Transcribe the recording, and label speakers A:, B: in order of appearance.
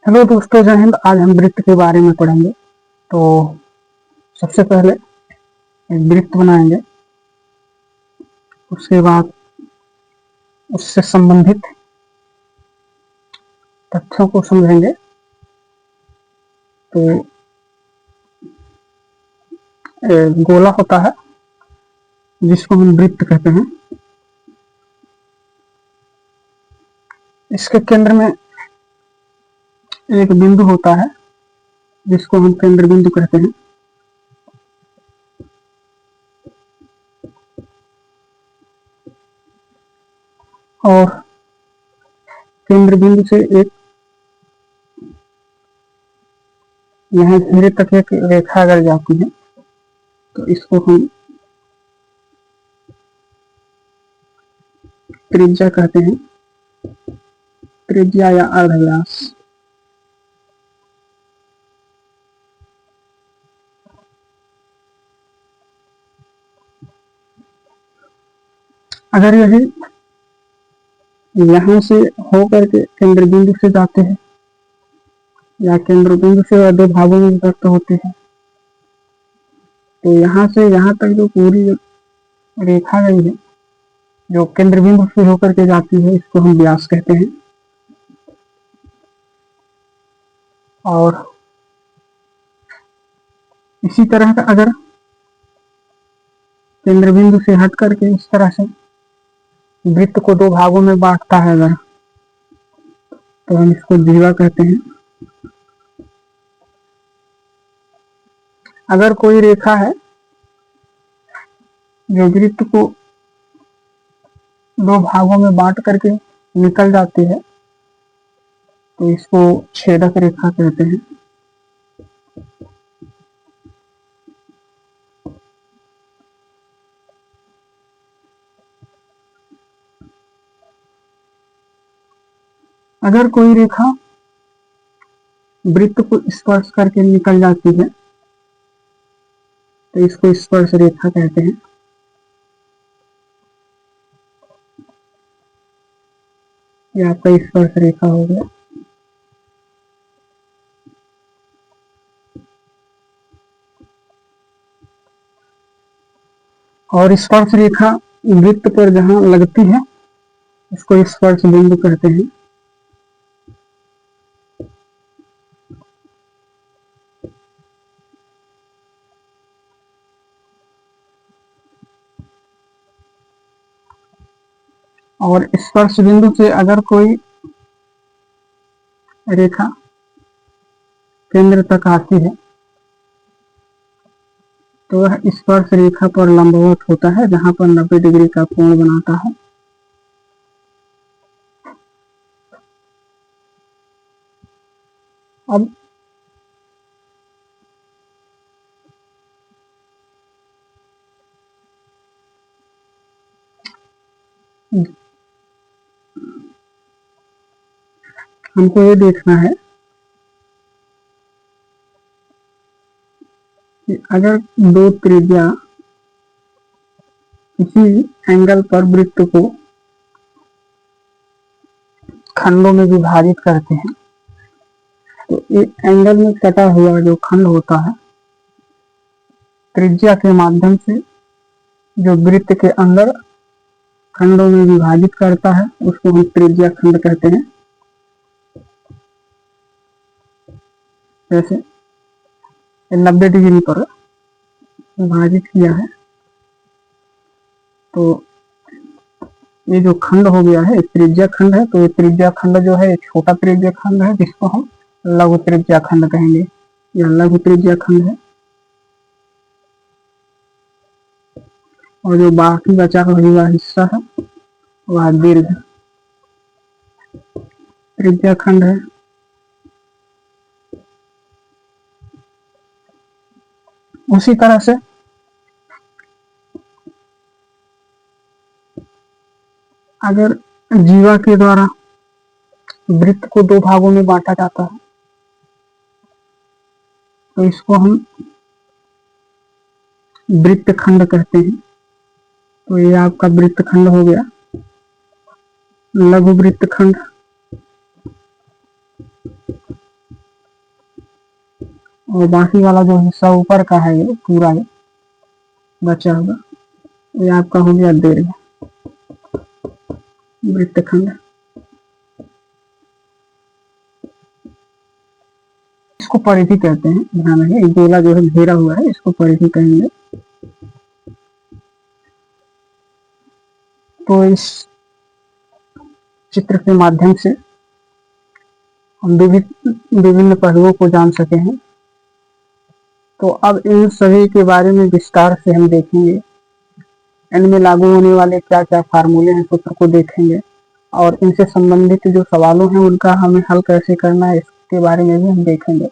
A: Hello दोस्तों, जय हिंद। आज हम वृत्त के बारे में पढ़ेंगे। तो सबसे पहले एक वृत्त बनाएंगे, उसके बाद उससे संबंधित तथ्यों को समझेंगे। तो गोला होता है जिसको हम वृत्त कहते हैं। इसके केंद्र में एक बिंदु होता है जिसको हम केंद्र बिंदु कहते हैं। और केंद्र बिंदु से एक यहाँ घेरे तक एक रेखा अगर जाती है तो इसको हम त्रिज्या कहते हैं, त्रिज्या या अर्धव्यास। अगर यही यहाँ से होकर के केंद्र बिंदु से जाते हैं या केंद्र बिंदु से दो भागों में विभक्त होते हैं, तो यहाँ से यहाँ तक जो पूरी रेखा गई है जो केंद्र बिंदु से होकर के जाती है, इसको हम व्यास कहते हैं। और इसी तरह का अगर केंद्र बिंदु से हट करके इस तरह से वृत्त को दो भागों में बांटता है अगर, तो हम इसको जीवा कहते हैं। अगर कोई रेखा है जो वृत्त को दो भागों में बांट करके निकल जाती है, तो इसको छेदक रेखा कहते हैं। अगर कोई रेखा वृत्त को स्पर्श करके निकल जाती है तो इसको स्पर्श रेखा कहते हैं। ये आपका स्पर्श रेखा हो गया। और स्पर्श रेखा वृत्त पर जहां लगती है इसको स्पर्श बिंदु कहते हैं। और स्पर्श बिंदु से अगर कोई रेखा केंद्र तक आती है तो वह स्पर्श रेखा पर लंबवत होता है, जहां पर 90 डिग्री का कोण बनाता है। अब हमको ये देखना है कि अगर दो त्रिज्या किसी एंगल पर वृत्त को खंडों में विभाजित करते हैं, तो एक एंगल में कटा हुआ जो खंड होता है त्रिज्या के माध्यम से जो वृत्त के अंदर खंडों में विभाजित करता है उसको हम त्रिज्या खंड कहते हैं। जैसे 90 डिग्री पर विभाजित किया है तो ये जो खंड हो गया है त्रिज्या खंड है। तो ये त्रिज्या खंड जो है छोटा त्रिज्या खंड है जिसको हम लघु त्रिज्या खंड कहेंगे। यह लघु त्रिज्या खंड है। और जो बाकी बचा हुआ हिस्सा है वह दीर्घ त्रिज्या खंड है। उसी तरह से अगर जीवा के द्वारा वृत्त को दो भागों में बांटा जाता है तो इसको हम वृत्त खंड कहते हैं। तो ये आपका वृत्त खंड हो गया। लघु वृत्त खंड, और बाकी वाला जो हिस्सा ऊपर का है ये पूरा बचा हुआ ये आपका हो गया दीर्घ वृत्तखंड। इसको परिधि कहते हैं, ध्यान रखिए गोला जो है घेरा हुआ है इसको परिधि कहेंगे। तो इस चित्र के माध्यम से हम विभिन्न पहलुओं को जान सके हैं। तो अब इन सभी के बारे में विस्तार से हम देखेंगे, इनमें लागू होने वाले क्या क्या फार्मूले हैं सूत्र को देखेंगे और इनसे संबंधित जो सवालों हैं उनका हमें हल कैसे करना है इसके बारे में भी हम देखेंगे।